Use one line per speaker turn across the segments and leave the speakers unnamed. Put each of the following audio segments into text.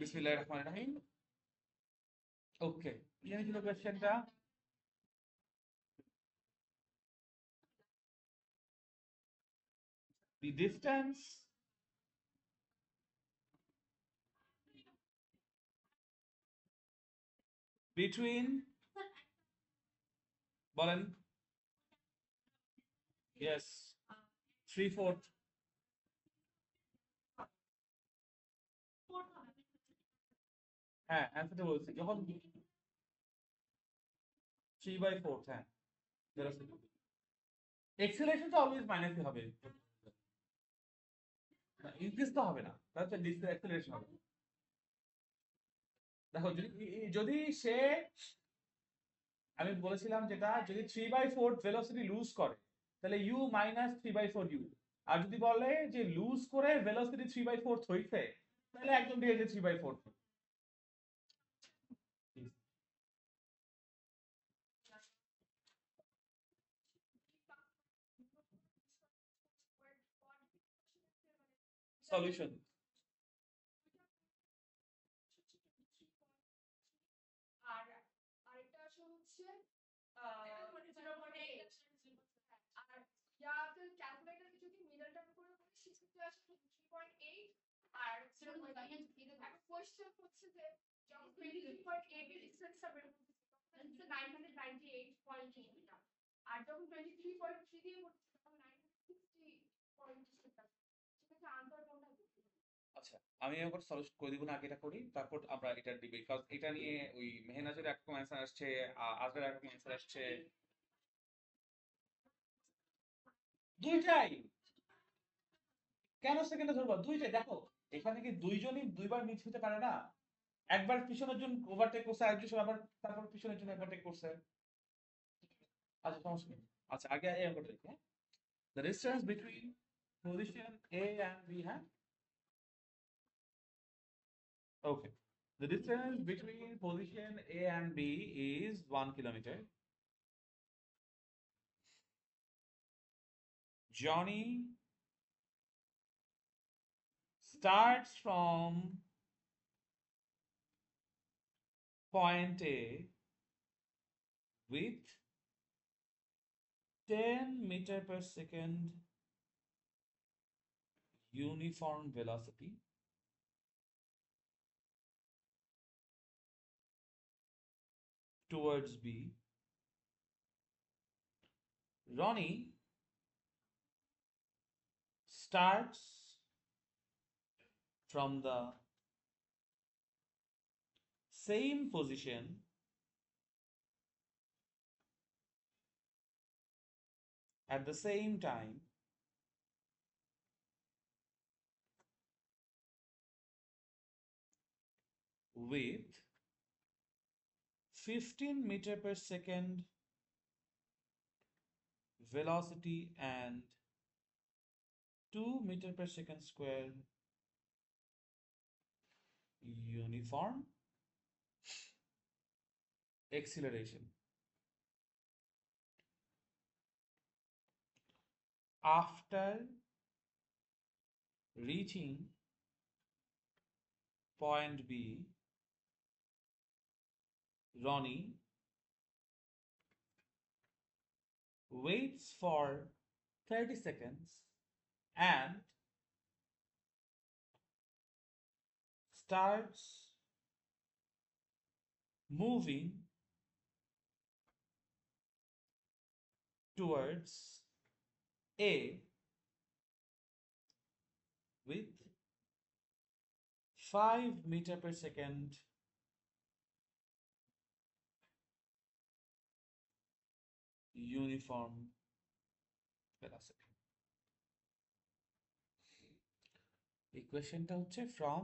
বিসমিল্লাহির রহমানির রহিম। ওকে, কি ছিল কোশ্চেনটা? The distance between, বলেন। Yes, 3/4। হ্যাঁ, অ্যান্সারটা বলছি যখন 3/4। হ্যাঁ, এক্সেলারেশনটা অলওয়েজ মাইনাসই হবে, ইনক্রিজ তো হবে না, তাহলে তো অ্যাক্সেলারেশন হবে। দেখো যদি সে, আমি বলেছিলাম যেটা, যদি 3/4 ভেলোসিটি লুজ করে তাহলে ইউ মাইনাস 3/4 ইউ। আর যদি বলে যে লুজ করে ভেলোসিটি 3/4 হইছে, তাহলে একদম দিয়ে যে 3/4। সলিউশন। আচ্ছা, আমি একবার সলিউশন করে দিব না, আগে এটা করি, তারপর আমরা এটা দিবি, বিকজ এটা নিয়ে ওই মেহনাজের একরকম অ্যান্সার আসছে, আজকের একরকম অ্যান্সার আসছে। দুইটাই কেন সেকেন্ডে ধরবো? দুইটাই দেখো, এখানে কি দুইজনই দুইবার মিস হতে পারে না? একবার পিছনের জন ওভারটেক করছে, আরেকজন আবার তারপর পিছনের জন ওভারটেক করছে। আচ্ছা, সমস্যা নেই। আচ্ছা, আগে এই অঙ্কটা দেখি, হ্যাঁ। The distance between position A and B, হ্যাঁ? Okay. The distance between position A and B is 1 kilometer. Johnny starts from point A with 10 meter per second uniform velocity towards B. Ronnie starts from the same position at the same time with 15 meter per second velocity and 2 meter per second square uniform acceleration. After reaching point B, Ronnie waits for 30 seconds and starts moving towards A with 5 meter per second uniform velocity. Equationটা হচ্ছে from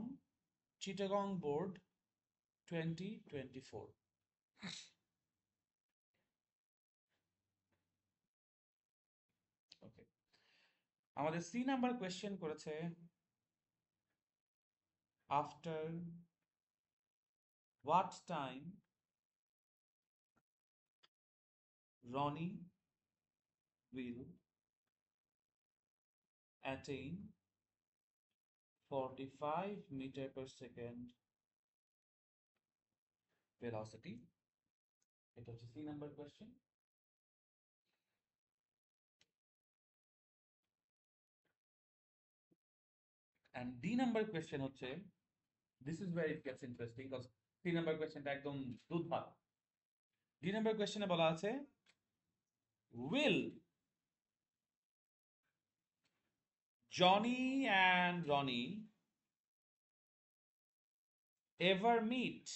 Chittagong Board 2024. ওকে, আমাদের C number question করেছে, after what time Ronnie will attain 45 meter per second velocity. এটা হচ্ছে C number question. and D number question হচ্ছে, this is where it gets interesting because 3 number কোয়েশ্চেনটা একদম দুধ ভাত। D number কোয়েশ্চেনে বলা আছে will Johnny and Ronnie ever meet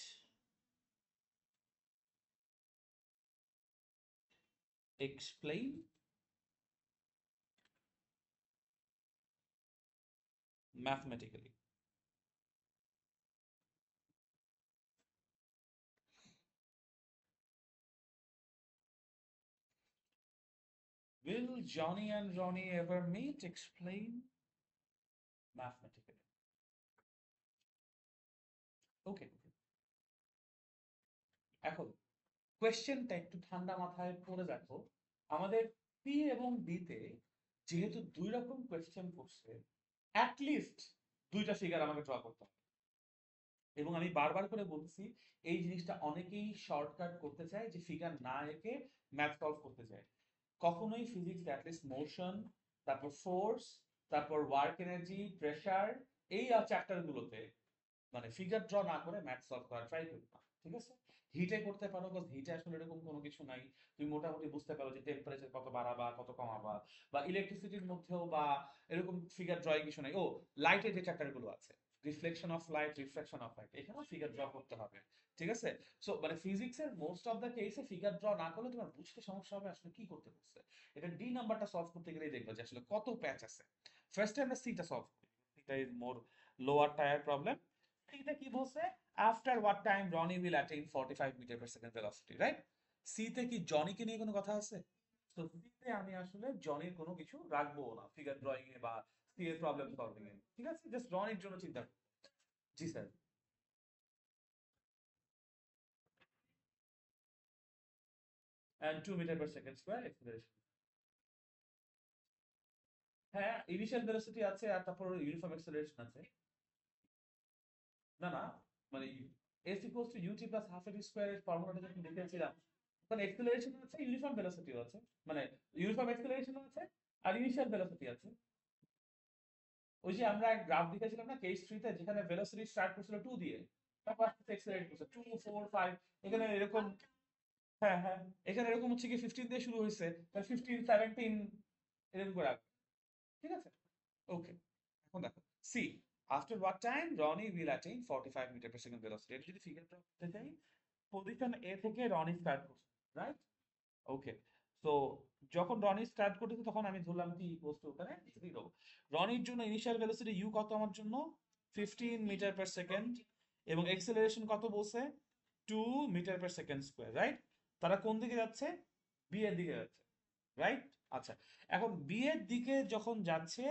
explain mathematically. Will Johnny and Ronnie ever meet explain mathematically. ওকে, এখন কোয়েশ্চেনটা একটু ঠান্ডা মাথায় পড়ে দেখো। আমাদের পি এবং বি তে যেহেতু দুই রকম কোয়েশ্চেন করছে, অ্যাটলিস্ট দুইটা ফিগার আমাকে ড্র করতে হবে। এবং আমি বারবার করে বলছি, এই জিনিসটা অনেকেই শর্টকাট করতে চায়, যে ফিগার না এঁকে ম্যাথ সলভ করতে চায়। কখনোই ফিজিক্স অ্যাটলিস্ট মোশন, তারপর ফোর্স, তারপর ওয়ার্ক এনার্জি, প্রেসার, এই চ্যাপ্টার গুলোতে মানে ফিগার ড্র না করে ম্যাথ সলভ করার ট্রাই করবে না, ঠিক আছে? হিটে করতে পারো, বাস হিটে আসলে এরকম কোনো কিছু নাই। তুমি মোটামুটি বুঝতে পারো যে টেম্পারেচার কত বাড়াবা কত কমাবা, বা ইলেকট্রিসিটির মধ্যেও বা এরকম ফিগার ড্রয়িং কিছু নাই। ও, লাইটের যে চ্যাপ্টার গুলো আছে, reflection of light, refraction of light, এখানেও ফিগার ড্র করতে হবে, ঠিক আছে? সো মানে ফিজিক্সের মোস্ট অফ দ্য কেসে ফিগার ড্র না করলে তোমার বুঝতে সমস্যা হবে আসলে কি করতে বলছে। এটা ডি নাম্বারটা সলভ করতে গেলেই দেখবা যে আসলে কত প্যাচ আছে। ফার্স্টে আমরা সিটা সলভ করি, সিটা is more lower tier problem. এটা কি বলছে, after what time Roni will attain 45 metre per second velocity, right? C তে কি জনিকে নিয়ে কোনো কথা আছে? তো সি তে আমি আসলে জনির কোনো কিছু রাখবো না ফিগার ড্রয়িং এ বা সি এর প্রবলেম সলভিং এ, ঠিক আছে? জাস্ট রনির জন্য চিন্তা করো। জি sir. And 2 metre per second square acceleration. হ্যাঁ, ইনিশিয়াল ভেলোসিটি আছে আর তারপর ইউনিফর্ম অ্যাক্সিলারেশন আছে। না না, মানে s equals to ut plus half এর স্কয়ার এর ফর্মুলাটা যখন লিখেছিলাম, তখন অ্যাক্সিলারেশন আছে, ইউনিফর্ম ভেলোসিটিও আছে, মানে ইউনিফর্ম অ্যাক্সিলারেশন আছে আর ইনিশিয়াল ভেলোসিটি আছে। ওই যে আমরা এক গ্রাফ দেখেছিলাম না কেস 3 তে, যেখানে ভেলোসিটি স্টার্ট করছিল 2 দিয়ে, তারপর আস্তে আস্তে অ্যাক্সিলারেট করছে 2 4 5, এখানে এরকম। হ্যাঁ হ্যাঁ, এখানে এরকম হচ্ছে কি 15 দিয়ে শুরু হয়েছে, তাহলে 15 17 এরকম করে রাখবে, ঠিক আছে? ওকে, এখন দেখো C, after what time Roni will attain 45 metre per second velocity. এটা যদি ফিগার ড্র করতে চাই, পজিশন এ থেকে রনি স্টার্ট করছে, রাইট? ওকে, তো যখন রনি স্টার্ট করতেছে তখন আমি ধরলাম টি ইকুয়ালস টু ওখানে 0। রনির জন্য ইনিশিয়াল ভেলোসিটি ইউ কত আমার জন্য? 15 মিটার পার সেকেন্ড, এবং এক্সেলারেশন কত বলছে? 2 metre per second square, right? তারা কোন দিকে যাচ্ছে? বি এর দিকে যাচ্ছে, রাইট? আচ্ছা, এখন বি এর দিকে যখন যাচ্ছে,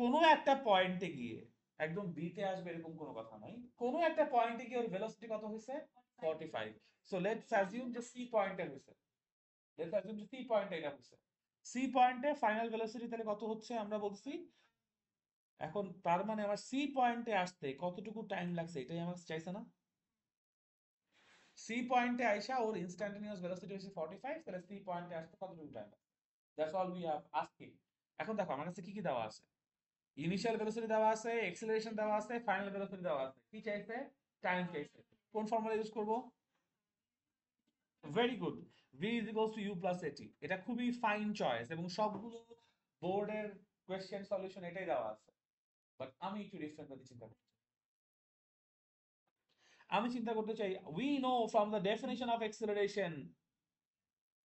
কোনো একটা পয়েন্টে গিয়ে একদম বি তে আসবে এরকম কোনো কথা নাই, কোনো একটা পয়েন্টে গিয়ে ওর ভেলোসিটি কত হয়েছে? 45। সো লেটস অ্যাজিউম যে সি পয়েন্টে হয়েছে, লেটস অ্যাজিউম যে সি পয়েন্টে এটা হয়েছে। সি পয়েন্টে ফাইনাল ভেলোসিটি তাহলে কত হচ্ছে আমরা বলছি। এখন তার মানে আমার সি পয়েন্টে আসতে কতটুকু টাইম লাগছে এটাই আমার চাইছে না? সি পয়েন্টে আইসা ওর ইনস্ট্যান্টানিয়াস ভেলোসিটি হচ্ছে 45, তাহলে সি পয়েন্টে আসতে কতটুকু টাইম লাগছে? That's all we have asking. এখন দেখো আমার কাছে কি কি দেওয়া আছে, ইনিশিয়াল ভেলোসিটি দেওয়া আছে, এক্সেলারেশন দেওয়া আছে, ফাইনাল ভেলোসিটি দেওয়া আছে, কি চাইছে? টাইম চাইছে। কোন ফর্মুলা ইউজ করব? Very good, v is equals to u plus at। এটা খুবই ফাইন চয়েস এবং সবগুলো বোর্ডের কোয়েশ্চেন সলিউশন এটাই দেওয়া আছে। বাট আমি একটু ডিফারেন্ট ভাবে চিন্তা করতে চাই। আমি চিন্তা করতে চাই, we know from the definition of acceleration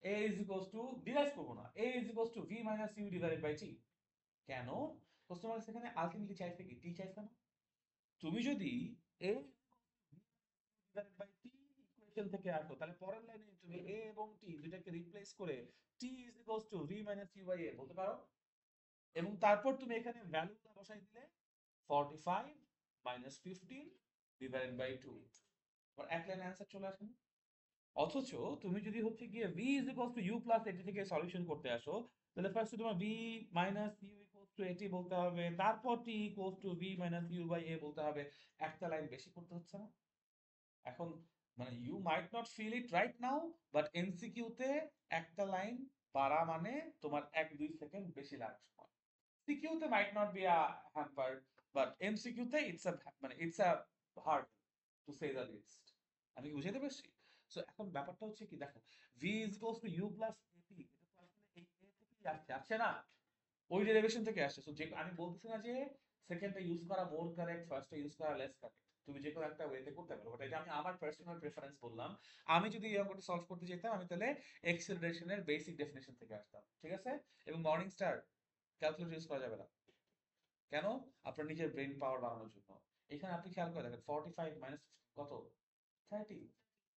a is equals to, derive করবো না, a is equals to v minus u divided by t। কেন? কাস্টমার সেখানে আলটিমেটলি চাইছে কি? টি চাইছে না? তুমি যদি a divided by T equation থেকে আসো, তাহলে পরের লাইনে তুমি a এবং t দুটাকে রিপ্লেস করে t is equals to v minus u by a বলতে পারো, এবং তারপর তুমি এখানে ভ্যালুটা বসাই দিলে 45 মাইনাস 15 ডিভাইডেড বাই 2, আর এক লাইনে অ্যান্সার চলে আসে না? অথচ তুমি যদি হচ্ছে গিয়ে v is equals to u plus এটি থেকে সলিউশন করতে আসো, তাহলে ফার্স্ট তোমার v minus u equals to এটি বলতে হবে, তারপর t equals to v minus u by a বলতে হবে। একটা লাইন বেশি করতে হচ্ছে না? এখন মানে you might not feel it right now, but MCQ তে একটা লাইন পারা মানে তোমার 1-2 সেকেন্ড বেশি লাগে সময়। সিকিউ তে might not be a hamper, but MCQ তে it's a hard to say the least. আমি কি বুঝাতে পারছি? সো এখন ব্যাপারটা হচ্ছে কি, দেখো V is equals to U plus AP, এটা তো আসলে এই এ থেকেই আসছে না, ওই ডেরিভেশন থেকে আসছে। সো যে আমি বলতেছি না যে সেকেন্ডটা ইউজ করা মোর কারেক্ট, ফার্স্টটা ইউজ করা লেস কারেক্ট, তুমি যে কোনো একটা ওয়েতে করতে পারো, বাট এটা আমি আমার পার্সোনাল প্রেফারেন্স বললাম। আমি যদি এই অঙ্কটা সলভ করতে যেতাম, আমি তাহলে এক্সেলারেশনের বেসিক ডেফিনেশন থেকে আসতাম, ঠিক আছে? এবং মর্নিং স্টার ক্যালকুলেটর ইউজ করা যাবে না। কেন? আপনার নিজের ব্রেন পাওয়ার বাড়ানোর জন্য। এখানে আপনি খেয়াল করে দেখেন 45 মাইনাস কত, 30,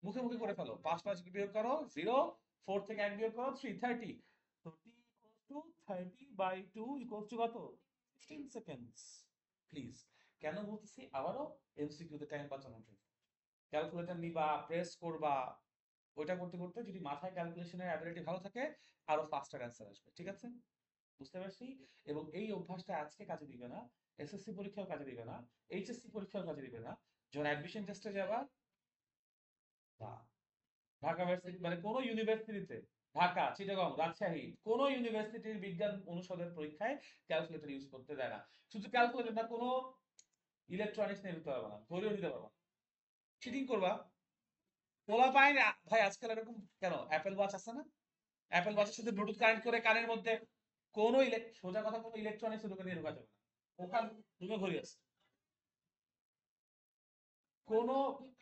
মুখে মুখে করে ফেলো, 5 5 বিয়োগ করো 0, 4 থেকে 1 বিয়োগ করো 3, 30। তো t equals to 30/2 equals to কত, 15 সেকেন্ডস। প্লিজ, কেন বলতেছি আবারও, এমসিকিউ তে টাইম বাঁচানোর জন্য। ক্যালকুলেটর নিবা, প্রেস করবা, ওইটা করতে করতে যদি মাথায় ক্যালকুলেশনের অ্যাবিলিটি ভালো থাকে, আরো ফাস্টার অ্যান্সার আসবে, ঠিক আছে? বুঝতে পারছি। এবং এই অভ্যাসটা আজকে কাজে দিবে না, এসএসসি পরীক্ষাও কাজে দিবে না, এইচএসসি পরীক্ষাও কাজে দিবে না, যখন অ্যাডমিশন টেস্টে যাবা, বা ঢাকা ভার্সিটি মানে কোন ইউনিভার্সিটিতে, ঢাকা, চিটাগং, রাজশাহী কোন ইউনিভার্সিটির বিজ্ঞান অনুষদের পরীক্ষায় ক্যালকুলেটর ইউজ করতে দেয় না। শুধু ক্যালকুলেটর না, কোনো ইলেকট্রনিক্স নিয়ে নিতে পারবে না, ধরেও নিতে পারবে না, চিটিং করবা। পোলা পায় না ভাই আজকাল এরকম। কেন, অ্যাপেল ওয়াচ আছে না, অ্যাপেল ওয়াচের সাথে ব্লুটুথ কানেক্ট করে কানের মধ্যে, কোন সোজা কথা, কোনো ইলেকট্রনিক্স দোকানে নিয়ে ঢোকা যাবে না, ওখান তুমি ঘুরে আসছে কোন,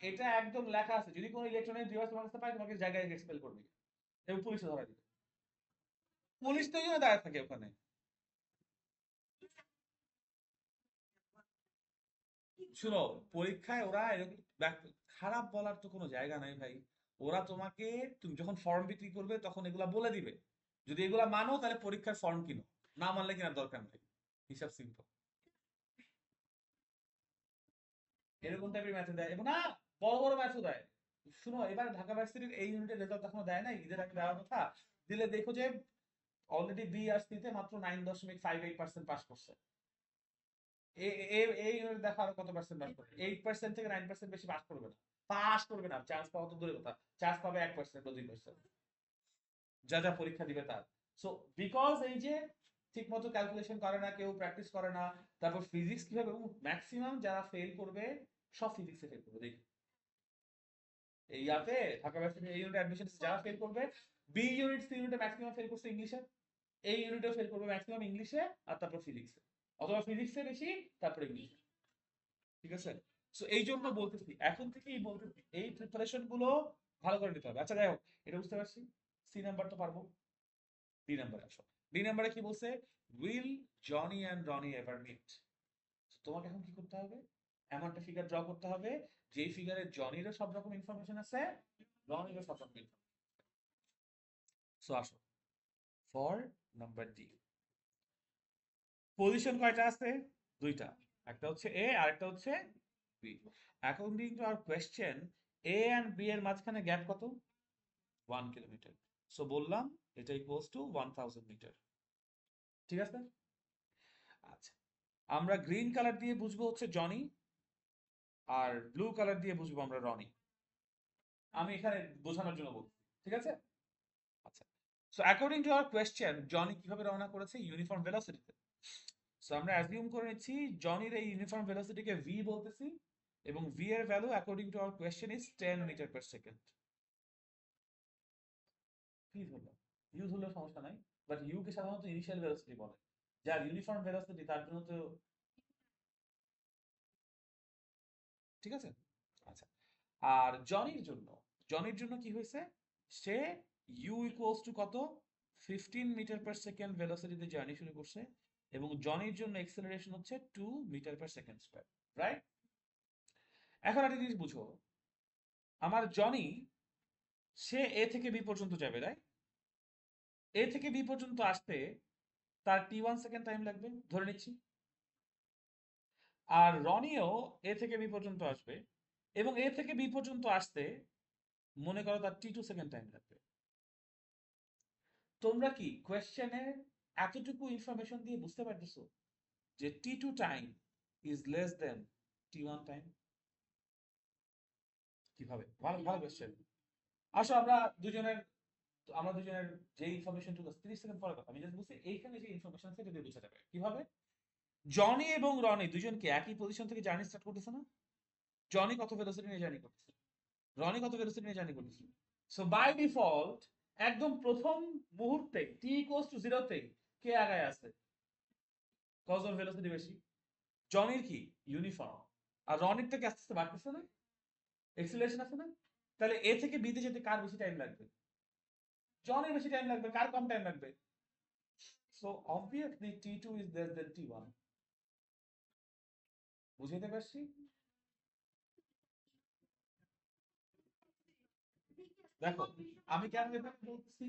এটা একদম লেখা আছে, যদি কোনো ইলেকট্রনিক ডিভাইস তোমার কাছে পায়, তোমাকে জায়গায় এক্সপেল করবে এবং পুলিশে ধরা দিবে। পুলিশ তো ওইখানে দাঁড়ায় থাকে ওখানে। শুনো, পরীক্ষায় ওরা এরকম খারাপ বলার তো কোনো জায়গা নাই ভাই। ওরা তোমাকে, তুমি যখন ফর্ম বিক্রি করবে তখন এগুলা বলে দিবে, যদি এগুলা মানো তাহলে পরীক্ষার ফর্ম কিনো, না মানলে কেনার দরকার নেই। হিসাব সিম্পল। এরকম টাইপের ম্যাথ দেয়, এবং না, বড় বড় ম্যাথও দেয়। শুনো, এবার ঢাকা ভার্সিটির এই ইউনিটের রেজাল্ট এখনো দেয় নাই, ঈদের আগে দেওয়ার কথা। দিলে দেখো যে অলরেডি বি আর সিতে মাত্র 9.58% পাস করছে। এই ইউনিট দেখো আরো কত পার্সেন্ট পাস করবে, 8% থেকে 9% বেশি পাস করবে না। পাস করবে না, চান্স পাওয়া তো দূরের কথা, চান্স পাবে 1% বা 2%, যা যা পরীক্ষা দিবে তার। সো বিকজ এই যে ঠিক মতো ক্যালকুলেশন করে না কেউ, প্র্যাকটিস করে না, তারপর ফিজিক্স কিভাবে, এবং ম্যাক্সিমাম যারা ফেল করবে সব ফিজিক্সে ফেল করবে দেখি। এই ইয়াতে ঢাকা ভার্সিটির এই ইউনিট অ্যাডমিশন যারা ফেল করবে, বি ইউনিট সি ইউনিটে ম্যাক্সিমাম ফেল করছে ইংলিশে, এই ইউনিটেও ফেল করবে ম্যাক্সিমাম ইংলিশে, আর তারপর ফিজিক্সে, অথবা ফিজিক্সে বেশি, তারপর ইংলিশে, ঠিক আছে? সো এই জন্য বলতেছি, এখন থেকেই বলতেছি এই প্রিপারেশন গুলো ভালো করে নিতে হবে। আচ্ছা যাই হোক, এটা বুঝতে পারছি। সি নাম্বার তো পারবো, ডি নাম্বার আসো। ডি নাম্বারে কি বলছে, will Jony and Roni ever meet. তোমাকে এখন কি করতে হবে, এমন একটা ফিগার ড্র করতে হবে যেই ফিগারে জনিরও সব রকম ইনফরমেশন আছে, রনিরও সব রকম ইনফরমেশন। সো আসো, ফর নাম্বার ডি, পজিশন কয়টা আছে, দুইটা, একটা হচ্ছে এ আর একটা হচ্ছে B. According to our question, A and B এর মাঝখানে গ্যাপ কত, 1 কিলোমিটার। সো বললাম এটা ইকুয়ালস টু 1000 মিটার, ঠিক আছে? আচ্ছা, আমরা গ্রিন কালার দিয়ে বুঝবো হচ্ছে জনি, আর ব্লু কালার দিয়ে বুঝবো আমরা রনি। আমি এখানে বোঝানোর জন্য বলছি, ঠিক আছে? আচ্ছা, so according to our question, Johnny কিভাবে রওনা করেছে, ইউনিফর্ম ভেলোসিটিতে। সো আমরা অ্যাজিউম করে নিচ্ছি জনির এই ইউনিফর্ম ভেলোসিটিকে ভি বলতেছি, এবং ভি এর value according to our question is 10 metre per second. কি ধরলাম, ইউ ধরলেও সমস্যা নাই, বাট ইউ কে সাধারণত ইনিশিয়াল ভেলোসিটি বলে, যার ইউনিফর্ম ভেলোসিটি তার জন্য তো, ঠিক আছে? আচ্ছা, আর জনির জন্য কি হয়েছে, সে ইউ ইকুয়ালস টু কত, 15 মিটার পার সেকেন্ড ভেলোসিটিতে জার্নি শুরু করছে, এবং জনির জন্য এক্সেলারেশন হচ্ছে 2 metre per second square, right? এখন একটা জিনিস বুঝো, আমার জনি, সে এ থেকে বি পর্যন্ত যাবে, রাইট? এ থেকে বি পর্যন্ত আসতে তার t1 সেকেন্ড টাইম লাগবে ধরে নিচ্ছি, আর রনিও এ থেকে বি পর্যন্ত আসবে, এবং এ থেকে বি পর্যন্ত আসতে মনে করো তার t2 সেকেন্ড টাইম লাগবে। তোমরা কি কোয়েশ্চেনে এতটুকু ইনফরমেশন দিয়ে বুঝতে পারতেছো যে t2 time is less then t1 time? কিভাবে? ভালো ভালো কোশ্চেন। আসো আমরা দুজনের যে ইনফরমেশনটুকু আছে 30 সেকেন্ড পরে কথা, আমি জাস্ট বলছি এইখানে যে ইনফরমেশন আছে এটা দিয়ে বোঝা যাবে কিভাবে। জনি এবং রনি দুজনকে একই পজিশন থেকে জার্নি স্টার্ট করতেছে না? জনি কত ভেলোসিটি নিয়ে জার্নি করতেছে, রনি কত ভেলোসিটি নিয়ে জার্নি করতেছে। সো বাই ডিফল্ট একদম প্রথম মুহূর্তে টি ইকুয়ালস টু 0 তে কে আগায় আছে? কজ ওর ভেলোসিটি বেশি। জনির কি ইউনিফর্ম, আর রনির থেকে আস্তে আস্তে বাড়তেছে না, এক্সিলারেশন আছে না? তাহলে এ থেকে বি তে যেতে কার বেশি টাইম লাগবে? জনের বেশি টাইম লাগবে, কার কম টাইম লাগবে? So obviously T two is less than T one. বুঝাইতে পারছি? দেখো আমি কেন এটা বলছি,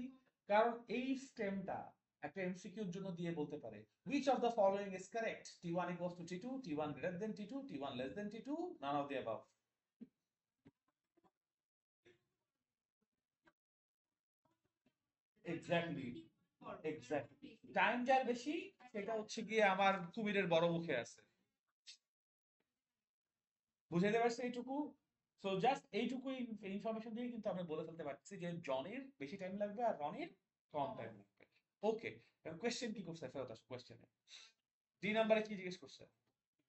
কারণ এই স্টেমটা একটা এমসিকিউর জন্য দিয়ে বলতে পারে which of the following is correct, t1 equals to t2, t1 greater than t2, t1 less than t2, none of the above. Exactly, exactly time যার বেশি সেটা হচ্ছে গিয়ে আমার কুমিরের বড় মুখে আছে। বুঝাইতে পারছি এইটুকু? সো জাস্ট এইটুকু ইনফরমেশন দিয়ে কিন্তু আমরা বলে ফেলতে পারছি যে জনের বেশি টাইম লাগবে আর রনির কম টাইম লাগবে। ওকে, কোয়েশ্চেন কি করছে, ফেরত আসো কোয়েশ্চেনে। ডি নাম্বারে কি জিজ্ঞেস করছে?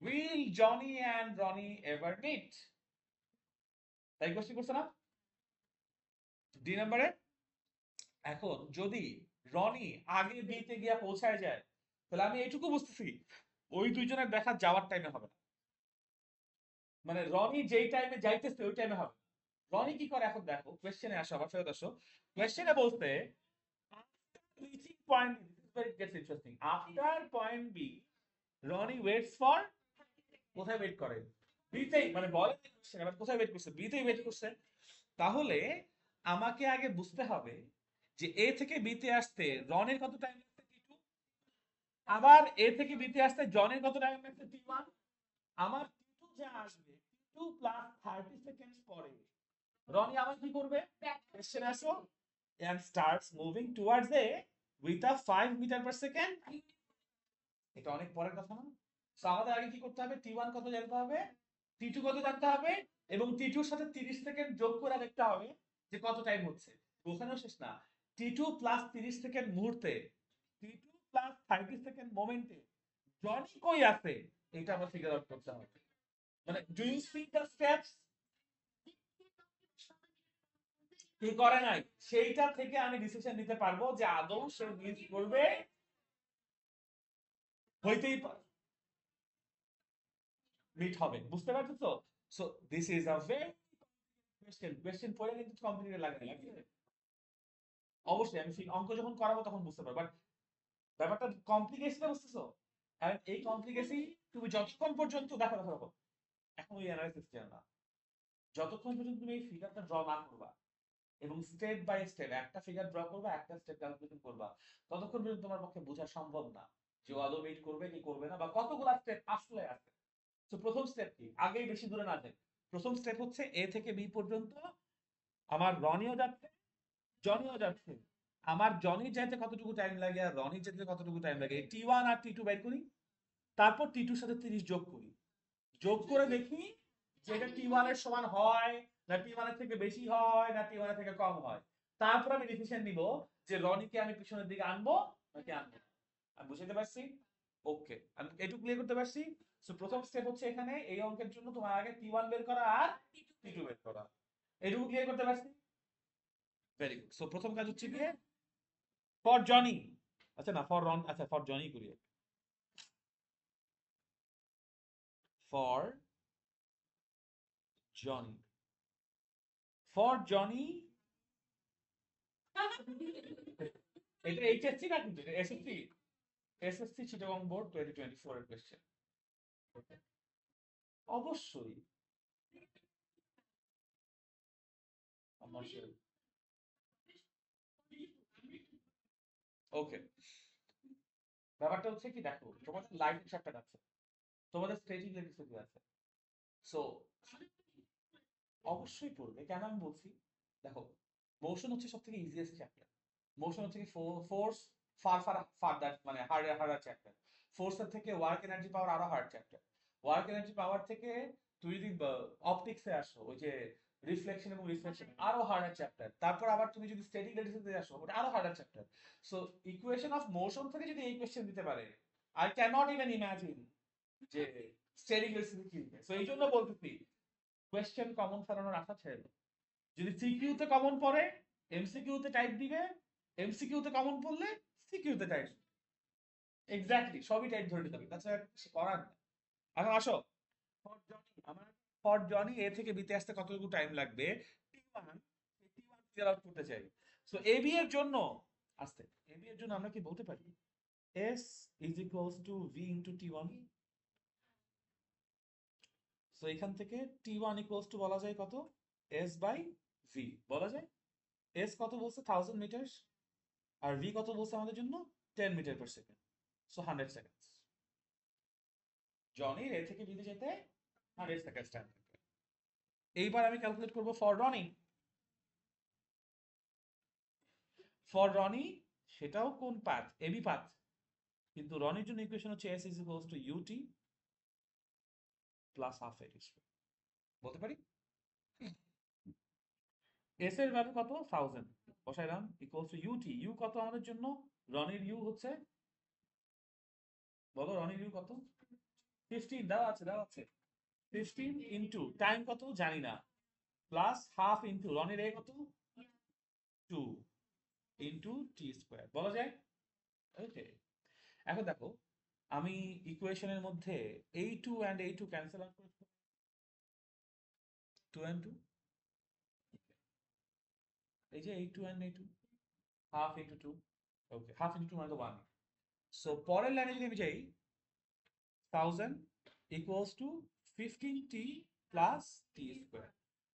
Will Jony and Roni ever meet? তাই কোয়েশ্চেন করছে না ডি নাম্বারে? এখন যদি রনি আগে বিতে গিয়া পৌঁছায় যায়, তাহলে আমি এইটুকু বুঝতেছি ওই দুইজনের দেখা যাওয়ার টাইমে হবে না, মানে রনি যেই টাইমে যাইতেছে ওই টাইমে হবে না। রনি কি করে এখন দেখো, কোয়েশ্চেনে আসো, আবার ফেরত আসো। কোয়েশ্চেনে বলতে after reaching point B, this is where it gets interesting. After point B, Ronnie waits for, কোথায় ওয়েট করে? বিতেই, মানে বলে এবার কোথায় ওয়েট করছে? বিতেই ওয়েট করছে। তাহলে আমাকে আগে বুঝতে হবে যে এ থেকে বিতে আসতে রনের কত টাইম লাগছে টি2, আবার এ থেকে বিতে আসতে জনের কত টাইম লাগছে টি1। আমার টি2 যা আসবে, টি2 প্লাস 30 সেকেন্ড পরে রনি আবার কি করবে? কোশ্চেন আসো, and starts moving towards A with a 5 metre per second. এটা অনেক পরের কথা না? So আমাদের আগে কি করতে হবে? টি1 কত জানতে হবে, টি2 কত জানতে হবে, এবং টি2 এর সাথে 30 সেকেন্ড যোগ করে দেখতে হবে যে কত টাইম হচ্ছে। ওখানেও শেষ না, টি2 প্লাস 30 সেকেন্ড মুহূর্তে, টি2 প্লাস 30 সেকেন্ড মোমেন্টে জনি কই আছে এটা আমরা ফিগার আউট করতে হবে। মানে do you see the steps? কি করে নাই সেইটা থেকে আমি ডিসিশন নিতে পারবো যে আদৌ সে মিস করবে, হইতেই পারে মিট হবে। বুঝতে পারছো তো? So this is a very question, question পড়ে কিন্তু কমপ্লিকেটেড লাগে না, লাগছে? অবশ্যই আমি অঙ্ক যখন করাবো তখন বুঝতে পারবো, বাট ব্যাপারটা কমপ্লিকেশন বুঝতেছো? আর এই কমপ্লিকেশন তুমি যতক্ষণ পর্যন্ত দেখো দেখো দেখো, এখন ওই অ্যানালাইসিস চেন না, যতক্ষণ পর্যন্ত তুমি এই ফিগারটা ড্র না করবা এবং স্টেপ বাই স্টেপ একটা ফিগার ড্র করবা, একটা স্টেপ ক্যালকুলেশন করবা, ততক্ষণ পর্যন্ত তোমার পক্ষে বোঝা সম্ভব না যে ও আদৌ মিট করবে কি করবে না, বা কতগুলো স্টেপ আসলে আছে। তো প্রথম স্টেপ কি, আগেই বেশি দূরে না যাই, প্রথম স্টেপ হচ্ছে এ থেকে বি পর্যন্ত আমার রনিও যাচ্ছে, জনিও যাচ্ছে। আমার জনি যাইতে কতটুকু টাইম লাগে আর রনি যেতে কতটুকু টাইম লাগে, টি1 আর টি2 বের করি, তারপর টি2 সাথে 30 যোগ করি, যোগ করে দেখি যে এটা টি1 এর সমান হয় না টি1 এর থেকে বেশি হয় না টি1 এর থেকে কম হয়। তারপর আমি ডিসিশন নিব যে রনিকে আমি পিছনের দিকে আনবো নাকি আনবো না। আমি বুঝাতে পারছি? ওকে, আমি এটুকু ক্লিয়ার করতে পারছি। সো প্রথম স্টেপ হচ্ছে এখানে এই অঙ্কের জন্য তোমার আগে টি1 বের করা আর টি2 বের করা। এটুকু ক্লিয়ার করতে পারছি? Very good. সো প্রথম কাজ হচ্ছে গিয়ে ফর জনি, আচ্ছা না ফর রন, আচ্ছা ফর জনি করি, ফর জনি, ফর জনি, এটা এইচএসসি না কিন্তু এসএসসি, এসএসসি চিটাগং বোর্ড 2024 এর কোশ্চেন। অবশ্যই অবশ্যই। ওকে, ব্যাপারটা হচ্ছে কি দেখো, তোমাদের লাইফ চ্যাপ্টার আছে, তোমাদের স্ট্রেচিং এর কিছু আছে। সো অবশ্যই পড়বে, কেন আমি বলছি দেখো, মোশন হচ্ছে সবথেকে ইজিয়েস্ট চ্যাপ্টার। মোশন হচ্ছে কি ফোর্স ফার ফার ফার্দার, মানে হার্ডার হার্ডার চ্যাপ্টার। ফোর্সের থেকে ওয়ার্ক এনার্জি পাওয়ার আরো হার্ড চ্যাপ্টার। ওয়ার্ক এনার্জি পাওয়ার থেকে তুই যদি অপটিক্সে আসো, ওই যে রিফ্লেকশন এবং রিফ্লেকশন আরো হার্ডার চ্যাপ্টার। তারপর আবার তুমি যদি স্ট্যাটিক ল্যাটিসে আসো, ওটা আরো harder chapter. So equation of motion থেকে যদি এই কোশ্চেন দিতে পারে, I can not even imagine যে স্ট্যাটিক ল্যাটিসে কি হবে। সো এই জন্য বলতেছি কোশ্চেন কমন ফেলানোর আশা ছেড়ে দাও। যদি সিকিউ তে কমন পড়ে, এমসিকিউ তে টাইপ দিবে, এমসিকিউ তে কমন পড়লে সিকিউ তে টাইপ, এক্স্যাক্টলি সবই টাইপ ধরে নিতে হবে, তাছাড়া কিছু করার নেই। এখন আসো, ফর জনি আমার, ফর জনি এ থেকে বিতে আসতে কতটুকু টাইম লাগবে, টি1, টি1 ফিগার আউট করতে চাই। সো এবি এর জন্য, আস্তে, এবি এর জন্য আমরা কি বলতে পারি, S is equals to V into T one. So এখান থেকে টি1 ইকুয়ালস টু বলা যায় কত, এস বাই ভি বলা যায়। এস কত বলছে 1000 মিটার, আর ভি কত বলছে আমাদের জন্য 10 metre per second. So 100 second. জনির এ থেকে বিতে যেতে 100 সেকেন্ড টাইম লাগবে। এইবার আমি ক্যালকুলেট করব ফর রনি। ফর রনি সেটাও কোন পাথ, এবি পাথ, কিন্তু রনির জন্য ইকুয়েশন হচ্ছে S is equals to UT plus half AT square. বলতে পারি এস এর ভ্যালু কত 1000 বসাইলাম, ইকুয়ালস টু ইউটি, ইউ কত আমাদের জন্য, রনির ইউ হচ্ছে, বলো রনির ইউ কত, 15 দেওয়া আছে, দেওয়া আছে, 15 ইনটু টাইম কত জানি না, প্লাস হাফ ইনটু রনির এ কত 2 ইনটু টি স্কয়ার বলা যায়। ওকে, এখন দেখো আমি ইকুয়েশনের মধ্যে এই টু অ্যান্ড এই টু ক্যান্সেল আউট করে 2 and 2, এই যে এই টু অ্যান্ড এই two, half into two, okay half into two মানে তো 1। সো পরের লাইনে যদি আমি যাই, 1000 equals to 15t plus T square,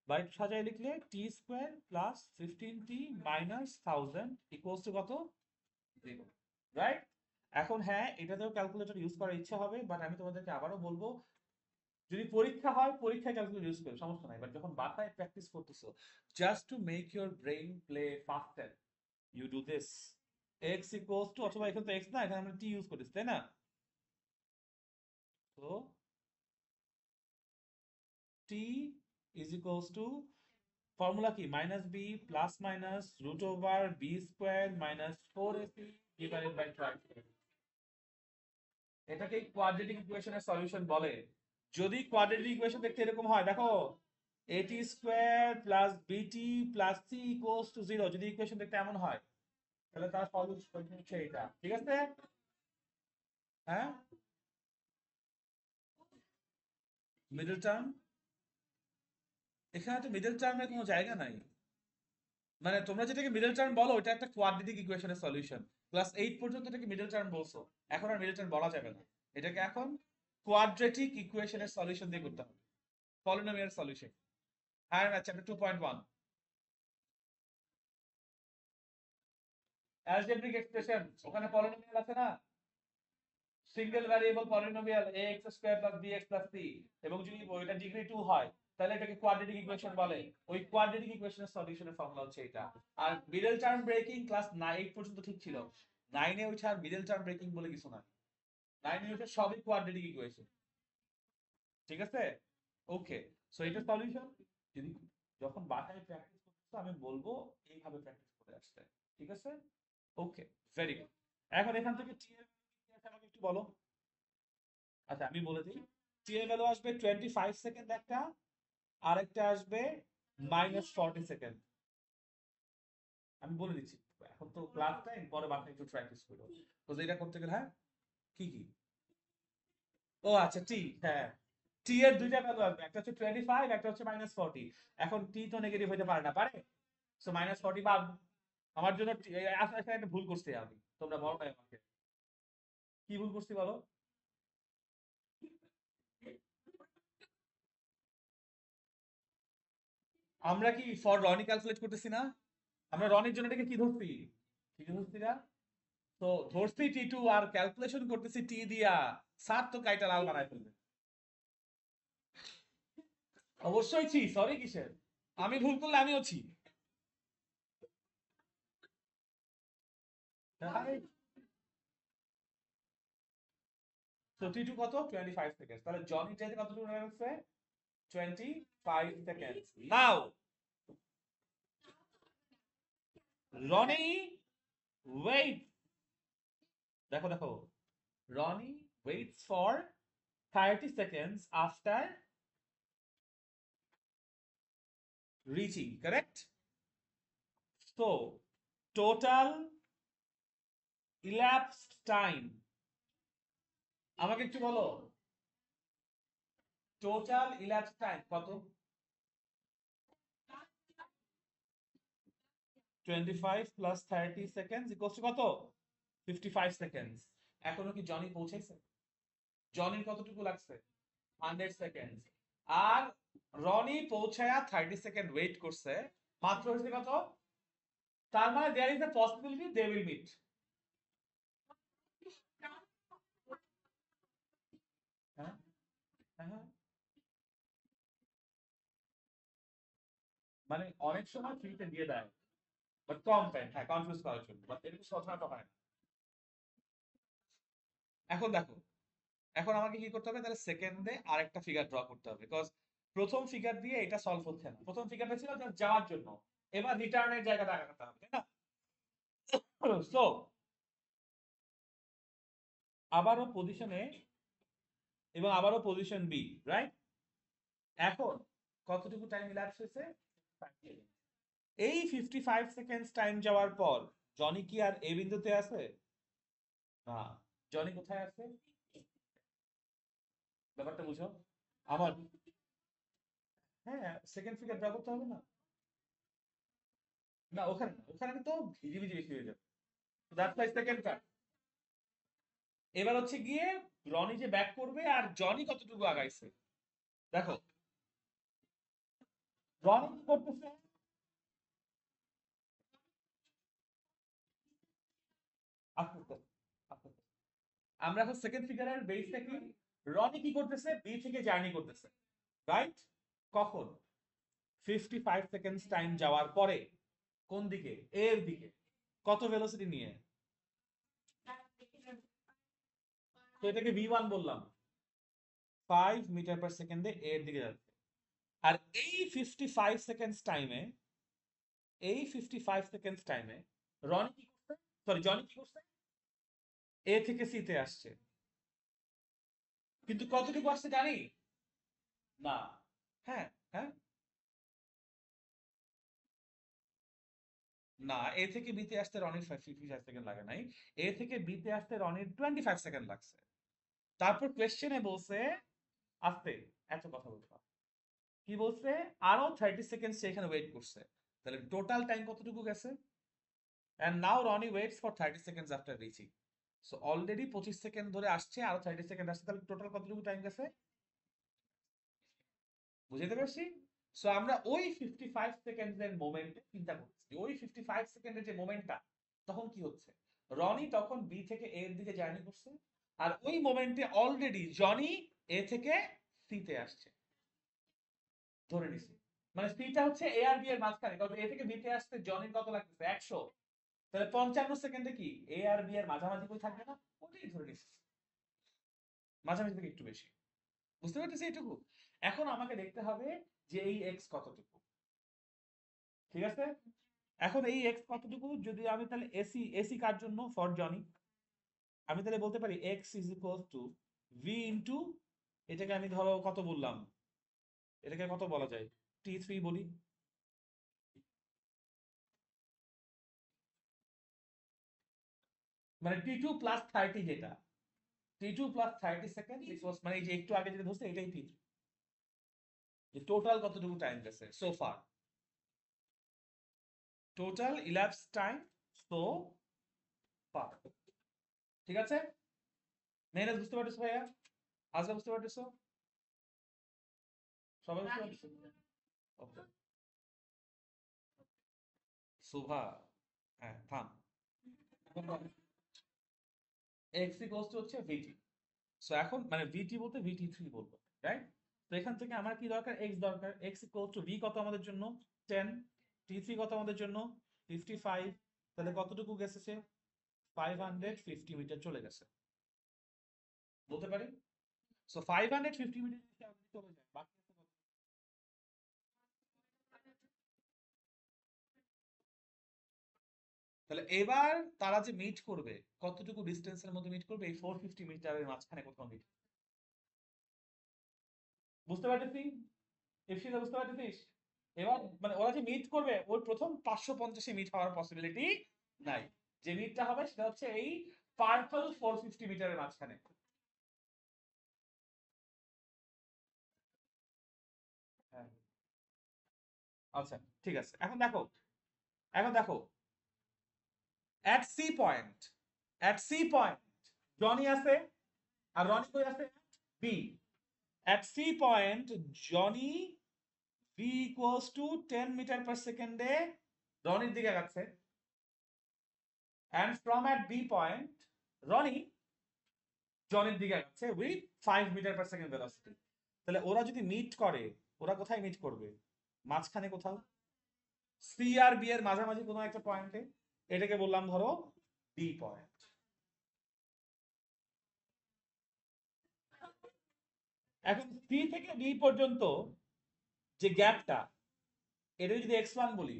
বা একটু সাজায় লিখলে T square plus 15t minus 1000 equals to কত, 0, রাইট। এখন হ্যাঁ, এটাতেও ক্যালকুলেটর ইউজ করার ইচ্ছা হবে, বাট আমি তোমাদেরকে আবারও বলবো, যদি পরীক্ষা হয় পরীক্ষায় ক্যালকুলেটর ইউজ করো, সমস্যা নাই, বাট যখন বাসায় প্র্যাকটিস করতেছো, just to make your brain play faster, you do this. X equals to, অথবা এখানে তো এক্স না, এখানে আমরা টি ইউজ করেছি তাই না, তো T is equals to, formula কি, minus B plus minus root over B square minus 4ac divided by 12। এটাকে কোয়াড্রেটিক ইকুয়েশনের সলিউশন বলে। যদি কোয়াড্রেটিক ইকুয়েশন দেখতে এরকম হয়, দেখো এটি স্কোয়ার প্লাস বিটি প্লাস সি ইকুয়ালস টু 0, যদি ইকুয়েশন দেখতে এমন হয়, তাহলে তার সলিউশন হচ্ছে এটা, ঠিক আছে। হ্যাঁ, মিডল টার্ম, এখানে তো মিডল টার্মের কোনো জায়গা নাই, মানে তোমরা যেটাকে মিডল টার্ম বলো ওটা একটা কোয়াড্রেটিক ইকুয়েশনের সলিউশন, ক্লাস 8 পর্যন্ত এটাকে মিডল টার্ম বলছো, এখন আর মিডল টার্ম বলা যাবে না, এটাকে এখন কোয়াড্রেটিক ইকুয়েশনের সলিউশন দিয়ে করতে হবে, পলিনোমিয়াল সলিউশন। হ্যাঁ ম্যাথ চ্যাপ্টার 2.1, অ্যালজেব্রিক এক্সপ্রেশন, ওখানে পলিনোমিয়াল আছে না, single variable polynomial ax square plus bx plus c, এবং যদি ওইটা ডিগ্রি 2 হয় তাহলে এটাকে কোয়াড্রেটিক ইকুয়েশন বলে। ওই কোয়াড্রেটিক ইকুয়েশনের সলিউশনের ফর্মুলা হচ্ছে এটা। আর মিডল টার্ম ব্রেকিং ক্লাস 8 পর্যন্ত ঠিক ছিল, 9 এ ওইটা আর মিডল টার্ম ব্রেকিং বলে কিছু না, 9 এ ওইটা সবই কোয়াড্রেটিক ইকুয়েশন, ঠিক আছে। ওকে, সো এটা সলিউশন। যদি যখন বাসায় প্র্যাকটিস করতেছো আমি বলবো এইভাবে প্র্যাকটিস করে আসতে, ঠিক আছে। ওকে, ভেরি গুড। এখন এখান থেকে টি এর আমাকে একটু বলো। আচ্ছা আমি বলে দিই, টি এর ভ্যালু আসবে 25 সেকেন্ড একটা, আর একটা আসবে -40 সেকেন্ড। আমি বলে দিচ্ছি, এখন তো ক্লাস টাইম, পরে বাকি একটু প্র্যাকটিস করো, তো এটা করতে গেলে হ্যাঁ, কি কি, ও আচ্ছা টি, হ্যাঁ, টি এর দুইটা ভ্যালু আসবে, একটা হচ্ছে 25, একটা হচ্ছে -40। এখন টি তো নেগেটিভ হতে পারে না, পারে, সো -40 বাদ। আমার জন্য আসলে একটা ভুল করছি আমি, তোমরা বলো না আমাকে, কি ভুল করছি বলো। আমরা কি ফর রনি ক্যালকুলেট করতেছি না, আমরা রনির জন্য এটাকে কি ধরছি, কি ধরছি না, তো ধরছি টি2 আর ক্যালকুলেশন করতেছি টি দিয়া, স্যার তো কাইটা লাল বানায় ফেলবে। অবশ্যই ছি, সরি কিসের, আমি ভুল করলে আমিও ছি। তো টি2 কত 25 সেকেন্ড, তাহলে জনি চাইতে কতটুকু হয়ে গেছে 25 5 seconds. Now, Ronnie, wait. দেখো দেখো, Ronnie waits for 30 seconds after reaching, correct? So, total elapsed time, আমাকে একটু বলো, টোটাল elapsed time কত? 25 plus 30 seconds equals to কত? 55 seconds. এখনো কি জনি পৌঁছেছে? জনির কতটুকু লাগছে? 100 seconds. আর রনি পৌঁছায়া 30 সেকেন্ড ওয়েট করছে, মাত্র হয়েছে কত? তার মানে there is a possibility they will meet. হ্যাঁ হ্যাঁ, মানে অনেক সময় ফ্রিতে দিয়ে দেয়, বাট কম টাইম, হ্যাঁ, কনফিউজ করার জন্য, বাট এটা সবসময় হয় না। এখন দেখো, এখন আমাকে কি করতে হবে তাহলে, সেকেন্ডে আরেকটা ফিগার ড্র করতে হবে, বিকজ প্রথম ফিগার দিয়ে এটা সলভ হচ্ছে না। প্রথম ফিগারটা ছিল জাস্ট যাওয়ার জন্য, এবার রিটার্নের জায়গাটা আগাতে হবে, তাই না? সো আবারও পজিশন এ এবং আবারও পজিশন বি, রাইট? এখন কতটুকু টাইম ইলাপস হয়েছে? এই 55 সেকেন্ডস টাইম যাওয়ার পর জনি কি আর এ বিন্দুতে আছে? না, জনি কোথায় আছে? ব্যাপারটা বুঝো আমার। হ্যাঁ, সেকেন্ড ফিগার ড্র করতে হবে না? না, ওখানে না, ওখানে তো ভিজি ভিজি বেশি হয়ে যাবে। দ্যাটস মাই সেকেন্ড কাট। এবার হচ্ছে গিয়ে রনি যে ব্যাক করবে আর জনি কতটুকু আগাইছে দেখো। রনি কি করতেছে? আস্তে আস্তে আস্তে আস্তে। আমরা এখন সেকেন্ড ফিগারের বেসটা কি, রনি কি করতেছে? বি থেকে জার্নি করতেছে, রাইট? কখন? 55 সেকেন্ডস টাইম যাওয়ার পরে। কোন দিকে? এর দিকে। কত ভেলোসিটি নিয়ে? তো এটাকে v1 বললাম, 5 মিটার পার সেকেন্ডে এর দিকে যাচ্ছে। আর এই 55 সেকেন্ডস টাইমে, এই 55 সেকেন্ডস টাইমে রনি কি করছে, সরি জনি কি করছে? এ থেকে সি তে আসছে, কিন্তু কতটুকু আসছে জানি না। হ্যাঁ হ্যাঁ, না, এ থেকে বিতে আসতে রনির 55 সেকেন্ড লাগে নাই, এ থেকে বিতে আসতে রনির 25 সেকেন্ড লাগছে। তারপর কোয়েশ্চেনে বলছে, আসতে, এত কথা বলতে হবে। কি বলছে? আরো 30 সেকেন্ড সে এখানে ওয়েট করছে, তাহলে টোটাল টাইম কতটুকু গেছে? And now Roni waits for 30 seconds after reaching. So already 25 second ধরে আসছে, আরো 30 সেকেন্ড আসছে, তাহলে টোটাল কতটুকু টাইম গেছে? বুঝতে পারছি? সো আমরা ওই 55 সেকেন্ডের মোমেন্টে চিন্তা করছি, ওই 55 সেকেন্ডের যে মোমেন্টটা, তখন কি হচ্ছে? রনি তখন বি থেকে এ এর দিকে জার্নি করছে, আর ওই মোমেন্টে অলরেডি জনি এ থেকে সি তে আসছে, ধরে নিছি। মানে সিটা হচ্ছে এ আর বি এর মাঝখানে, কারণ এ থেকে বি তে আসতে জনির কত লাগতেছে? 100। তাহলে 55 সেকেন্ডে কি এ আর বি এর মাঝামাঝি করে থাকবে না? ওটাই ধরে নিছি, মাঝামাঝি থেকে একটু বেশি। বুঝতে পারতেছি এইটুকু? এখন আমাকে দেখতে হবে যে এই এক্স কতটুকু, ঠিক আছে? এখন এই এক্স কতটুকু, যদি আমি তাহলে এসি এসি কার জন্য, ফর জনি, আমি তাহলে বলতে পারি x is equal to V into, এটাকে আমি ধরো কত বললাম, এটাকে কত বলা যায়, T3 বলি। মানে T2 প্লাস 30, যেটা T2 প্লাস 30 সেকেন্ড ইকুয়ালস, মানে এই যে একটু আগে যেটা ধরছে এটাই T3। যে টোটাল কতটুকু টাইম গেছে so far, total elapse time so far. ঠিক আছে? মেহনাজ বুঝতে পারতেছো ভাইয়া? আজকে বুঝতে পারতেছো? সবাই বুঝতে পারতেছো? ওকে, শুভা, হ্যাঁ থাম। এক্স ইকুয়ালস টু হচ্ছে ভিটি। সো এখন মানে ভিটি বলতে VT3 বলবো, রাইট? তো এখান থেকে আমার কি দরকার? এক্স দরকার। এক্স ইকুয়ালস টু ভি কত আমাদের জন্য? 10। T3 কত আমাদের জন্য? 55। তাহলে কতটুকু গেছে সে? 550 মিটার চলে গেছে, বলতে পারি। সো 550 মিটার চলে যায়, বাকি এবার তারা যে মিট করবে কতটুকু ডিস্টেন্সের মধ্যে মিট করবে, এই 450 মিটারের মাঝখানে কোথাও মিট। বুঝতে পারতেছি ইফসিতা, বুঝতে পারতেছিস? এবার মানে ওরা যে মিট করবে ওই প্রথম 550 মিট হওয়ার পসিবিলিটি নাই। যে মিটটা হবে সেটা হচ্ছে এই পার্পল 450 মিটারের মাঝখানে। হ্যাঁ, আচ্ছা ঠিক আছে। এখন দেখো এট সি পয়েন্ট, জনি আছে আর রনি কই আছে, B. At C point Jony V equals to 10 metre per সেকেন্ডে রনির দিকে যাচ্ছে, and from at B point Roni জনির দিকে যাচ্ছে with 5 metre per second velocity. তাহলে ওরা যদি মিট করে, ওরা কোথায় মিট করবে? মাঝখানে কোথাও, সি আর বি এর মাঝামাঝি কোনো একটা পয়েন্টে। এটাকে বললাম ধরো ডি পয়েন্ট। এখন সি থেকে ডি পর্যন্ত যে গ্যাপটা, এটা যদি x1 বলি,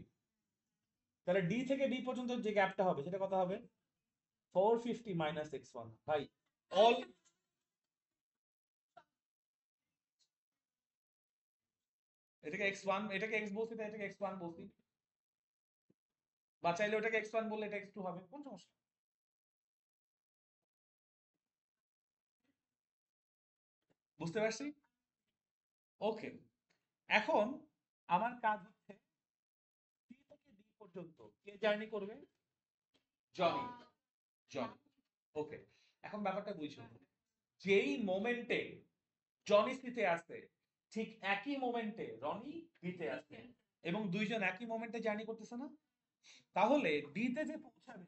তাহলে ডি থেকে ডি পর্যন্ত যে গ্যাপটা হবে সেটা কত হবে? 450 মাইনাস x1 ভাই। অল এটাকে x1, এটাকে x বলছি তাই এটাকে x1 বলছি, বা চাইলে ওটাকে x1 বললে এটা x2 হবে, কোন সমস্যা? বুঝতে পারছি? ওকে। এখন আমার কাজ হচ্ছে সি থেকে ডি পর্যন্ত কে জার্নি করবে? জনি। জনি। ওকে। এখন ব্যাপারটা বুঝো, যেই মোমেন্টে জনি সিতে আসছে ঠিক একই মোমেন্টে রনি বিতে আসছে, এবং দুইজন একই মোমেন্টে জার্নি করতেছে না? তাহলে ডিতে যে পৌঁছাবে,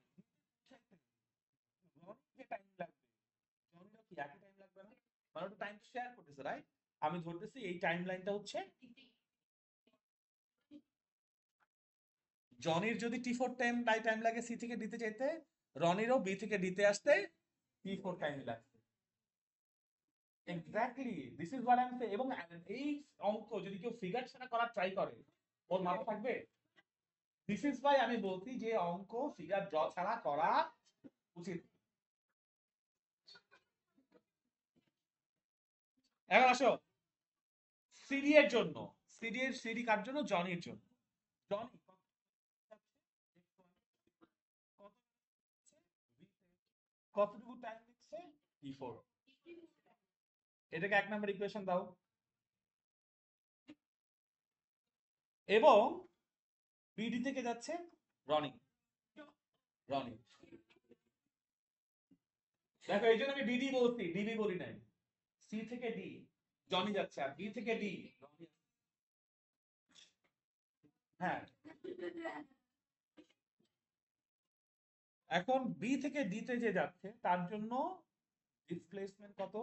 রনির যে টাইম লাগবে, জনিরও কি একই টাইম লাগবে না? মানে ওটা টাইম শেয়ার করতেছে, রাইট? আমি ধরতেছি এই টাইম লাইনটা হচ্ছে, জনির যদি টি4 টাইম টাইম লাগে সি থেকে ডিতে যেতে, রনিরও বি থেকে ডিতে আসতে টি4 টাইম লাগবে। Exactly, this is what I am say. এবং এই অঙ্ক যদি কেউ ফিগার ছাড়া করার ট্রাই করে, ওর মাথা থাকবে? দিস ইজ ভাই আমি বলছি যে অঙ্ক ফিগার ড্র ছাড়া করা উচিত। এখন আসো সিডি এর জন্য, সিডি কার জন্য? জনির জন্য। জনি কতটুকু টাইম নিচ্ছে? টি4। এটাকে 1 নম্বর ইকুয়েশন দাও। এবং বিডি থেকে যাচ্ছে রনি, রনি। দেখো এই জন্য আমি বিডি বলছি, ডিবি বলি নাই। সি থেকে ডি জনি যাচ্ছে, আর বি থেকে ডি রনি। হ্যাঁ, এখন বি থেকে ডি তে যে যাচ্ছে তার জন্য ডিসপ্লেসমেন্ট কত?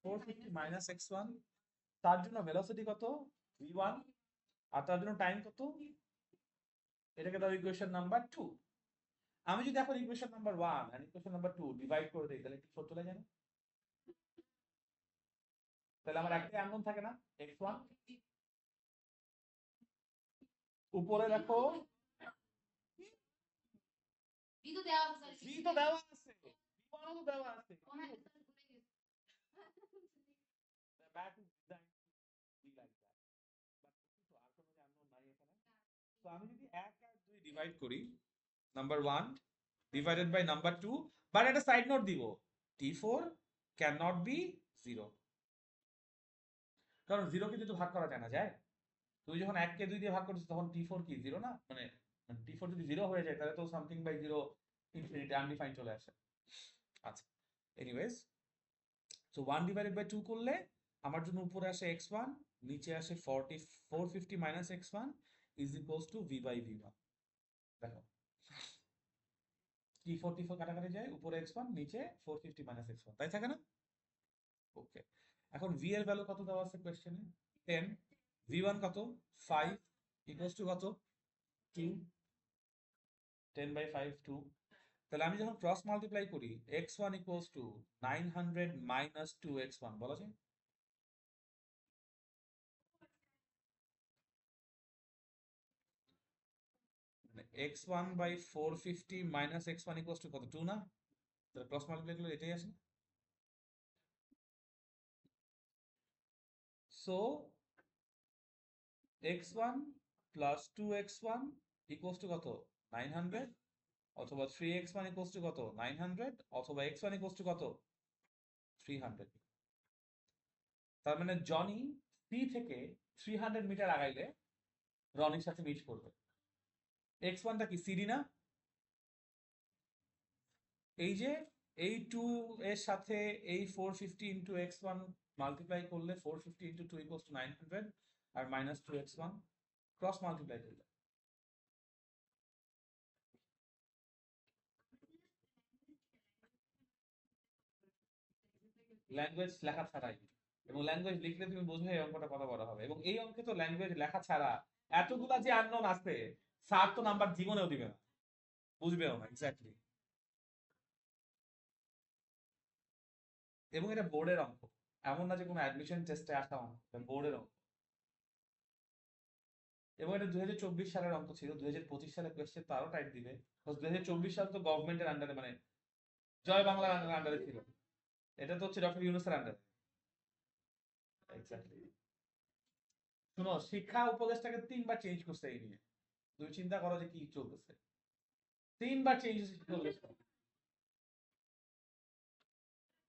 450 মাইনাস x1। তার জন্য ভেলোসিটি কত? v1। আর তার জন্য টাইম কত? এটাকে দাও ইকুয়েশন নাম্বার 2। আমি যদি এখন ইকুয়েশন নাম্বার 1 আর ইকুয়েশন নাম্বার 2 ডিভাইড করে দেই, তাহলে টি4 চলে যায় না? তাহলে আমার একটাই আননোন থাকে না, x1। উপরে দেখো v তো দেওয়া আছে, v1 ও দেওয়া আছে। The math is designed to be like that. But কিছু আর কোনো যে unknown নাই এখানে। তো আমি যদি 1 আর 2 ডিভাইড করি, number 1 divided by number 2, but একটা সাইড নোট দিব, টি4 ক্যান নট বি 0, কারণ 0 কে যদি ভাগ করা যায় না, যায়? তুমি যখন 1 কে 2 দিয়ে ভাগ করছো তখন টি4 কি 0 না? মানে টি4 যদি 0 হয়ে যায় তাহলে তো সামথিং বাই 0 ইনফিনিটি আনডিফাইন্ড চলে আসে। আচ্ছা, এনিওয়েজ, সো 1 ডিভাইডেড বাই 2 করলে আমার জন্য উপরে আসে x1, নিচে আসে 450 minus x1 is equals to v by v1। দেখো টি4 কাটাকাটি যায়, উপরে x1 নিচে 450 মাইনাস x1, তাই থাকে না? ওকে। এখন v এর ভ্যালু কত দেওয়া আছে কোশ্চেনে? 10। v1 কত? 5 ইকুয়ালস টু কত? 2। 10 বাই 5 2। তাহলে আমি যখন ক্রস মাল্টিপ্লাই করি, x1 equals to 900 minus 2x1 বলা যায়? মানে x1 by 450 minus x1 equals to কত 2 না, তাহলে ক্রস মাল্টিপ্লাই করলে এটাই আসে। So x1 plus 2x1 equals to কত 900, অথবা 3x1 ইকুয়ালস টু কত 900, অথবা x1 ইকুয়ালস টু কত 300। তার মানে জনি সি থেকে 300 মিটার আগাইলে রনির সাথে মিট করবে। x1টা কি সিডি না? এই যে এই 2 এর সাথে এই 450 ইন্টু x1 মাল্টিপ্লাই করলে 450 ইন্টু 2 ইকুয়ালস টু 900, আর মাইনাস 2x1 ক্রস মাল্টিপ্লাই করলে ল্যাঙ্গুয়েজ লেখা ছাড়াই, এবং ল্যাঙ্গুয়েজ লিখলে তুমি বুঝবে এই অঙ্কটা কত বড় হবে। এবং এই অঙ্কে তো ল্যাঙ্গুয়েজ লেখা ছাড়া এতগুলা যে আননোন আছে, স্যার তো নাম্বার জীবনেও দিবে না, বুঝবেও না এক্স্যাক্টলি। এবং এটা বোর্ডের অঙ্ক, এমন না যে কোনো অ্যাডমিশন টেস্টে আসা অঙ্ক, এটা বোর্ডের অঙ্ক। এবং এটা 2024 সালের অঙ্ক ছিল, 2025 সালে কোয়েশ্চেন তো আরো টাইট দিবে। 2024 সাল তো গভর্নমেন্টের আন্ডারে, মানে জয় বাংলার আন্ডারে ছিল, এটা তো হচ্ছে ডক্টর ইউনূসের আন্ডারে। এক্স্যাক্টলি। শুনো, শিক্ষা উপদেষ্টাকে 3বার চেঞ্জ করছে এই নিয়ে, তুমি চিন্তা করো যে কি চলতেছে। 3বার চেঞ্জ হয়েছে শিক্ষা উপদেষ্টা।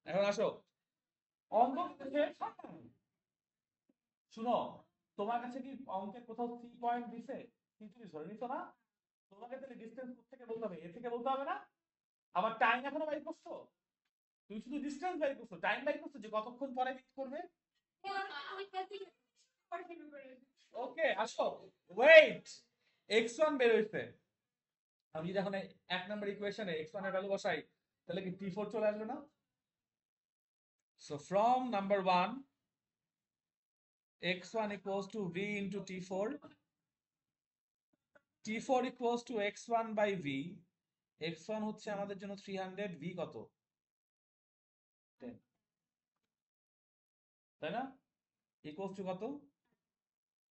এখন আসো অঙ্ক শুনো, তোমার কাছে কি অঙ্কে কোথাও 3 পয়েন্ট দিছে? কিন্তু তুমি ধরে নিছো না, তোমাকে তাহলে ডিসটেন্স থেকে বলতে হবে, এ থেকে বলতে হবে না। আবার টাইম এখনো বাইর করছো, তুমি শুধু ডিসটেন্স বাইর করছো, টাইম বাইর করছো যে কতক্ষণ পরে মিট করবে। ওকে আসো, ওয়েট, x1 বের হইছে, আমি যদি এখন 1 নাম্বার ইকুয়েশনে x1 এর ভ্যালু বসাই, তাহলে কি t4 চলে আসবে না? So from number 1 x1 equals to v into t4, t4 equals to x1 by v, x1 হচ্ছে আমাদের জন্য 300, v কত 10, তাই না? equals to কত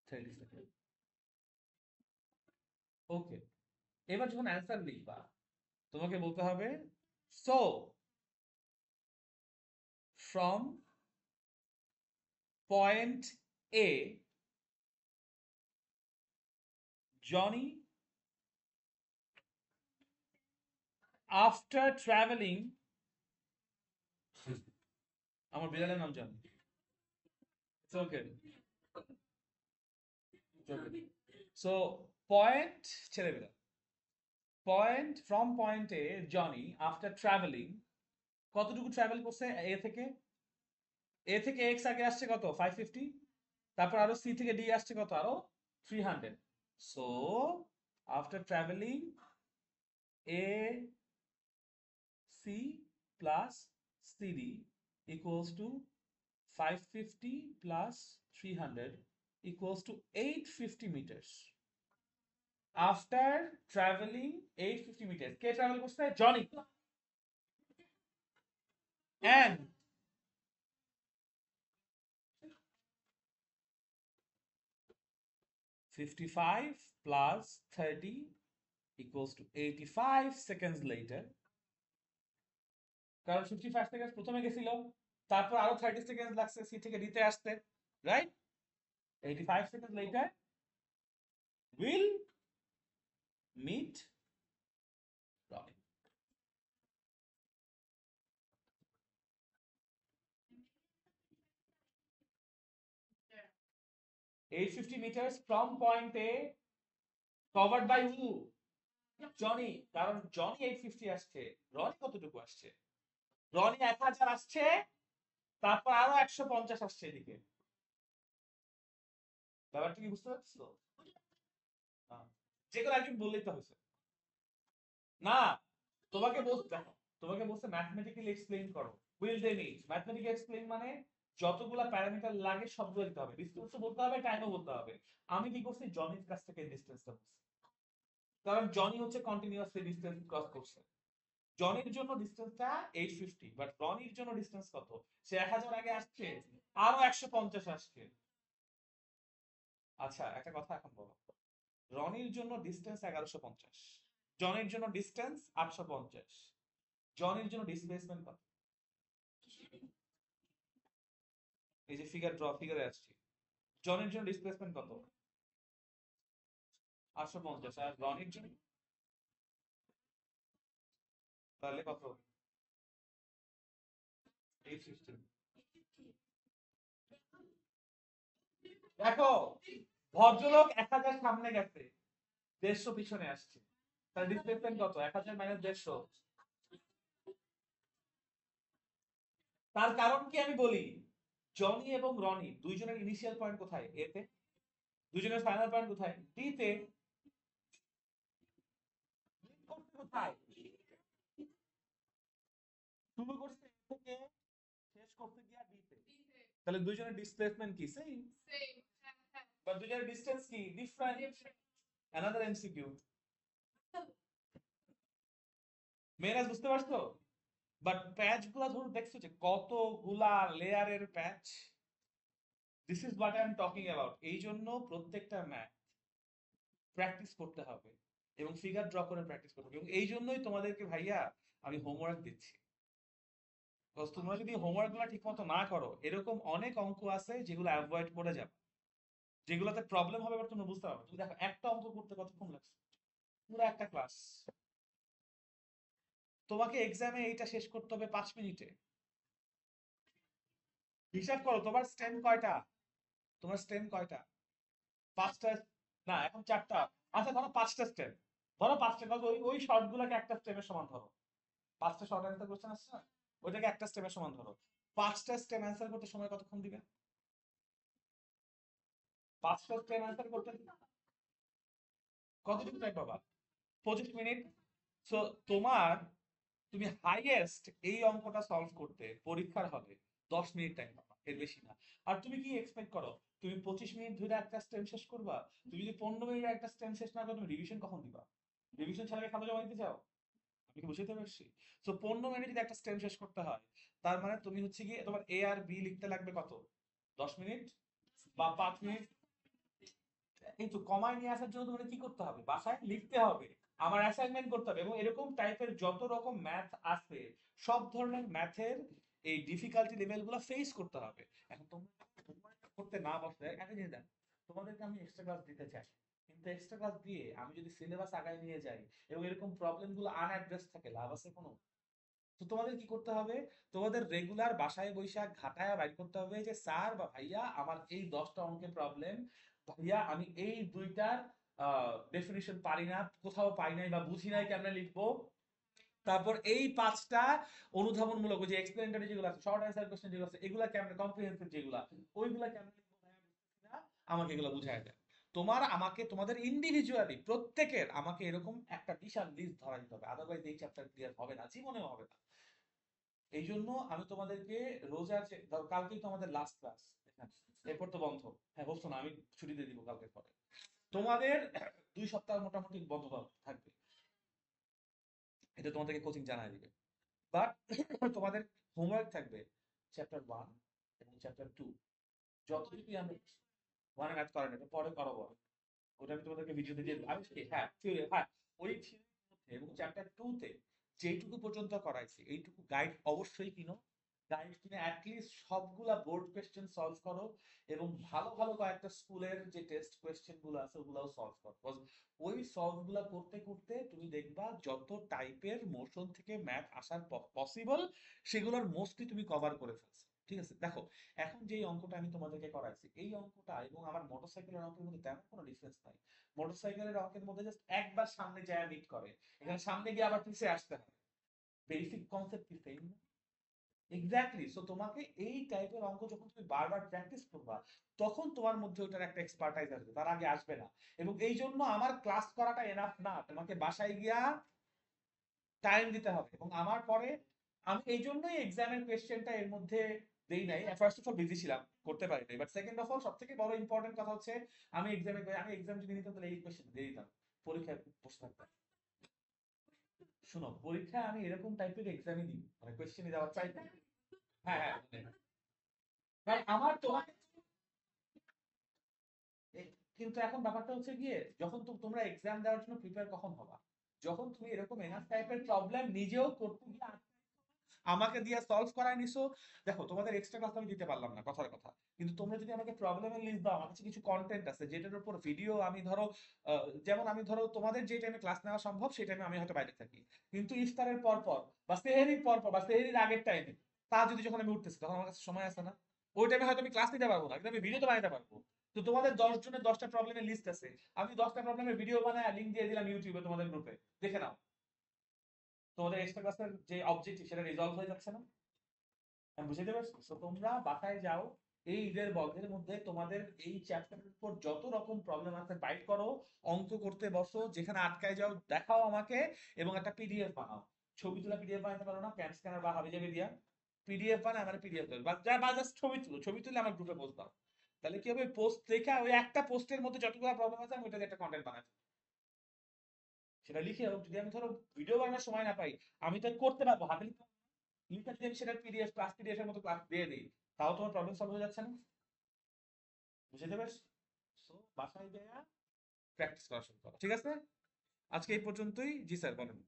30 সেকেন্ড। ওকে, এবার যখন অ্যান্সার লিখবা তোমাকে বলতে হবে so from point A Johnny after travelling, আমার বিড়ালের নাম জনি, ওকে সো পয়েন্ট ছেলেবেলা, point from point A Johnny after travelling কতটুকু ট্রাভেল করছে এ থেকে, এ থেকে এক্স আগে আসছে কত 550, তারপর আরো সি থেকে ডি আসছে কত আরো 300। So after travelling A C plus CD equals to 550 plus 300 equals to 850 meters. After traveling 850 meters, K travel করছে? Johnny. And 55 plus 30 equals to 85 seconds later. কারণ 55 সেকেন্ড প্রথমে গেছিল, তারপর আরো 30 সেকেন্ড লাগছে সি থেকে ডিতে আসতে, right? 85 seconds later will meet Ronnie. 850 meters from point A covered by who? Johnny. কারণ জনি 850 আসছে, রনি কতটুকু আসছে? রনি 1000 আসছে, তারপর আরো 150 আসছে এদিকে। ব্যাপারটা কি বুঝতে পারছো? যে কোনো একজন বললেই তো হয়েছে না, তোমাকে বলতে দেখো, তোমাকে বলছে ম্যাথমেটিক্যালি এক্সপ্লেইন করো, will they meet. Mathematically explain মানে যতগুলা প্যারামিটার লাগে সবগুলো দিতে হবে, ডিসটেন্সও বলতে হবে, টাইমও বলতে হবে। আমি কি করছি, জনির কাছ থেকে ডিসটেন্সটা বলছি, কারণ জনি হচ্ছে কন্টিনিউয়াসলি ডিসটেন্স ক্রস করছে। জনির জন্য ডিসটেন্সটা 850, বাট রনির জন্য ডিসটেন্স কত? সে 1000 আগে আসছে, আরো 150 আসছে। আচ্ছা একটা কথা এখন বলো, রনির জন্য ডিস্টেন্স 1150, জনের জন্য ডিস্টেন্স 850, জনের জন্য ডিসপ্লেসমেন্ট কত? এই যে ফিগারে আসছি, জনের জন্য ডিসপ্লেসমেন্ট কত? 850, আর রনির জন্য তাহলে কত? 850। দেখো, ভদ্রলোক 1000 সামনে গেছে, 150 পিছনে আসছে, তার ডিসপ্লেসমেন্ট কত? 1000 মাইনাস 150। তার কারণ কি আমি বলি, জনি এবং রনি দুইজনের ইনিশিয়াল পয়েন্ট কোথায়? এ তে। দুইজনের ফাইনাল পয়েন্ট কোথায়? ডি তে। কোথায় শুরু করছে এ থেকে, শেষ করতে গিয়া ডি তে, তাহলে দুইজনের ডিসপ্লেসমেন্ট কি? সেম। বা দুইজনের ডিসটেন্স কি? ডিফারেন্ট। Another MCQ. মেরাজ বুঝতে পারছো? বাট প্যাচ গুলা ধরো দেখছো যে কতগুলা লেয়ারের প্যাচ। This is what I am talking about. এই জন্য প্রত্যেকটা ম্যাথ প্র্যাকটিস করতে হবে এবং ফিগার ড্র করে প্র্যাকটিস করতে হবে, এবং এই জন্যই তোমাদেরকে ভাইয়া আমি হোমওয়ার্ক দিচ্ছি। তোমরা যদি হোমওয়ার্ক গুলা ঠিক মতো না করো, এরকম অনেক অঙ্ক আছে যেগুলো অ্যাভয়েড করে যাবে, যেগুলোতে প্রবলেম হবে বাট তোমরা বুঝতে পারবে। তুমি দেখো একটা অঙ্ক করতে কতক্ষণ লাগছে, পুরো একটা ক্লাস। তোমাকে এক্সামে এইটা শেষ করতে হবে 5 মিনিটে। হিসাব করো তোমার স্টেম কয়টা, তোমার স্টেম কয়টা? 5টা? না, এখন 4টা। আচ্ছা ধরো 5টা স্টেম, ধরো 5টা, ওই ওই শর্ট গুলাকে একটা স্টেমের সমান ধরো। 5টা শর্ট অ্যান্সার কোশ্চেন আসছে না, ওইটাকে একটা স্টেমের সমান ধরো। 5টা স্টেম অ্যান্সার করতে সময় কতক্ষণ দিবে? 5টা স্টেম অ্যান্সার করতে কতটুকু টাইম পাবা? 25 মিনিট। সো তোমার, তুমি হাইয়েস্ট এই অঙ্কটা সলভ করতে পরীক্ষার হলে 10 মিনিট টাইম পাবা, এর বেশি না। আর তুমি কি এক্সপেক্ট করো তুমি 25 মিনিট ধরে একটা স্টেম শেষ করবা? তুমি যদি 15 মিনিটে একটা স্টেম শেষ না করো, তুমি রিভিশন কখন দিবা? রিভিশন ছাড়া কি খাতা জমা দিতে চাও? আমি কি বুঝতে পারছি? তো 15 মিনিট যদি একটা স্টেম শেষ করতে হয়, তার মানে তুমি হচ্ছে কি তোমার এ আর বি লিখতে লাগবে কত? 10 মিনিট বা 5 মিনিট। কিন্তু কমায় নিয়ে আসার জন্য তোমাকে কি করতে হবে? বাসায় লিখতে হবে, আমার অ্যাসাইনমেন্ট করতে হবে, এবং এরকম টাইপের যত রকম ম্যাথ আছে, সব ধরনের ম্যাথের এই ডিফিকাল্টি লেভেলগুলো ফেস করতে হবে। এখন তোমরা করতে না বসলে একটা জিনিস দেন, তোমাদেরকে আমি এক্সট্রা ক্লাস দিতে চাই, কিন্তু এক্সট্রা ক্লাস দিয়ে আমি যদি সিলেবাস আগায় নিয়ে যাই এবং এরকম প্রবলেমগুলো আনঅ্যাড্রেস থাকে, লাভ আছে কোনো? তো তোমাদের কি করতে হবে? তোমাদের রেগুলার বাসায় বৈশাখ ঘাটায় বাইর করতে হবে যে স্যার বা ভাইয়া আমার এই 10টা অঙ্কের প্রবলেম, ভাইয়া আমি এই দুইটার ডেফিনিশন পারি না, কোথাও পাই নাই বা বুঝি নাই, কেমনে লিখবো। তারপর এই 5টা অনুধাবনমূলক যে এক্সপ্লেনেটরি যেগুলো আছে, শর্ট অ্যান্সার কোশ্চেন যেগুলো আছে, এগুলা কেমনে, কম্প্রিহেনসিভ যেগুলা, ওইগুলা কেমনে লিখবো ভাইয়া বুঝতেছি না, আমাকে এগুলো বুঝায় দেন। আমাকে তোমাদের ইন্ডিভিজুয়ালি প্রত্যেকের আমাকে এরকম একটা বিশাল লিস্ট ধরা দিতে হবে, আদারওয়াইজ এই চ্যাপ্টার ক্লিয়ার হবে না, জীবনেও হবে না। এই জন্য আমি তোমাদেরকে রোজার ধরো কালকেই তো আমাদের লাস্ট ক্লাস, এরপর তো বন্ধ। হ্যাঁ বলছো না, আমি ছুটি দিয়ে দিব কালকের পরে। তোমাদের 2 সপ্তাহ মোটামুটি বন্ধ থাকবে, এটা তোমাদেরকে কোচিং জানাই দিবে। বাট তোমাদের হোমওয়ার্ক থাকবে চ্যাপ্টার 1 এবং চ্যাপ্টার 2। যতটুকুই আমি ওয়ানে ম্যাথ করেন, এটা পরে করাবো আমি। ওটা আমি তোমাদেরকে ভিডিওতে দিয়ে দেবো। আমি হ্যাঁ হ্যাঁ, ওই থিওরির মধ্যে এবং চ্যাপ্টার 2 তে যেটুকু পর্যন্ত করাইছি, এইটুকু গাইড অবশ্যই কিনো। গাইড কিনে অ্যাটলিস্ট সবগুলা বোর্ড কোয়েশ্চেন সলভ করো, এবং ভালো ভালো কয়েকটা স্কুলের যে টেস্ট কোয়েশ্চেন গুলো আছে ওগুলাও সলভ করো। ওই সলভ গুলা করতে করতে তুমি দেখবা যত টাইপের মোশন থেকে ম্যাথ আসার পসিবল, সেগুলোর মোস্টলি তুমি কভার করে ফেলছো। ঠিক আছে, দেখো এখন যে অঙ্কটা আমি তোমাদেরকে করাইছি, এই অঙ্কটা এবং আমার মোটরসাইকেলের অঙ্কের মধ্যে তেমন কোনো ডিফারেন্স নাই। মোটরসাইকেলের অঙ্কের মধ্যে জাস্ট একবার সামনে যায় মিট করে, এখানে সামনে গিয়ে আবার পিছিয়ে আসতে হয়, বেসিক কনসেপ্ট কি সেম? এক্স্যাক্টলি। সো তোমাকে এই টাইপের অঙ্ক যখন তুমি বারবার প্র্যাকটিস করবা, তখন তোমার মধ্যে ওটার একটা এক্সপার্টাইজ আসবে, তার আগে আসবে না। এবং এই জন্য আমার ক্লাস করাটা এনাফ না, তোমাকে বাসায় গিয়া টাইম দিতে হবে। এবং আমার পরে আমি এই জন্যই এক্সামের কোয়েশ্চেনটা এর মধ্যে দেই নাই। ফার্স্ট অফ অল বিজি ছিলাম, করতে পারি নাই। বাট সেকেন্ড অফ অল সব থেকে বড় ইম্পর্টেন্ট কথা হচ্ছে, আমি এক্সাম যদি নিতাম তাহলে এই কোয়েশ্চেন দিয়ে দিতাম, পরীক্ষায় বসে থাকতাম। শুনো, পরীক্ষায় আমি এরকম টাইপের এক্সামই দিই, মানে কোয়েশ্চেনই দেওয়ার ট্রাই করি। হ্যাঁ হ্যাঁ, মানে, কারণ আমার তোমাকে কিন্তু এখন ব্যাপারটা হচ্ছে গিয়ে যখন তোমরা এক্সাম দেওয়ার জন্য প্রিপেয়ার কখন হবা, যখন তুমি এরকম এনাফ টাইপের প্রবলেম নিজেও করতে গিয়ে আমাকে দিয়ে সলভ করায় নিছো। দেখো তোমাদের এক্সট্রা ক্লাস আমি দিতে পারলাম না, কথার কথা, কিন্তু তোমরা যদি আমাকে প্রবলেমের লিস্ট দাও, আমার কাছে কিছু কন্টেন্ট আছে যেটার উপর ভিডিও আমি ধরো যেমন আমি ধরো তোমাদের যে টাইমে ক্লাস নেওয়া সম্ভব সেই টাইমে আমি হয়তো বাইরে থাকি, কিন্তু ইফতারের পর পর বা সেহরির পর পর বা সেহরির আগের টাইমে তা যদি যখন আমি উঠতেছি তখন আমার কাছে সময় আছে না, ওই টাইমে হয়তো আমি ক্লাস নিতে পারবো না, কিন্তু আমি ভিডিও তো বানাতে পারবো। তো তোমাদের 10 জনের 10টা প্রবলেমের লিস্ট আছে, আমি 10টা প্রবলেমের ভিডিও বানায় লিঙ্ক দিয়ে দিলাম ইউটিউবে তোমাদের গ্রুপে, দেখে নাও। তোমাদের এক্সট্রা ক্লাসের যে অবজেক্টিভ সেটা রিজলভ হয়ে যাচ্ছে না? আমি বুঝতে পারছি। তো তোমরা বাসায় যাও, এই ঈদের বন্ধের মধ্যে তোমাদের এই চ্যাপ্টারের উপর যত রকম প্রবলেম আছে বাইট করো, অঙ্ক করতে বসো, যেখানে আটকায় যাও দেখাও আমাকে, এবং একটা পিডিএফ বানাও। ছবি তোলা পিডিএফ বানাতে পারো না, প্যান স্ক্যানার বা হাবিজাবি দিয়া পিডিএফ বানায় আমার পিডিএফ দেবে, বা জাস্ট ছবি তুলো, ছবি তুলে আমার গ্রুপে পোস্ট দাও। তাহলে কি হবে, পোস্ট দেখে ওই একটা পোস্টের মধ্যে যতগুলো প্রবলেম আছে আমি ওইটা দিয়ে একটা কন্টেন্ট বানাই, সেটা লিখে হোক। যদি আমি ধরো ভিডিও বানানোর সময় না পাই, আমি তো করতে পারবো হাতে লিখে, লিখে যদি আমি সেটা পিডিএফ ক্লাস পিডিএফ এর মতো ক্লাস দিয়ে দিই, তাও তোমার প্রবলেম সলভ হয়ে যাচ্ছে না? বুঝতে পারছো? সো বাসায় গিয়ে প্র্যাকটিস করা শুরু করো, ঠিক আছে? আজকে এই পর্যন্তই। জি স্যার, বলেন।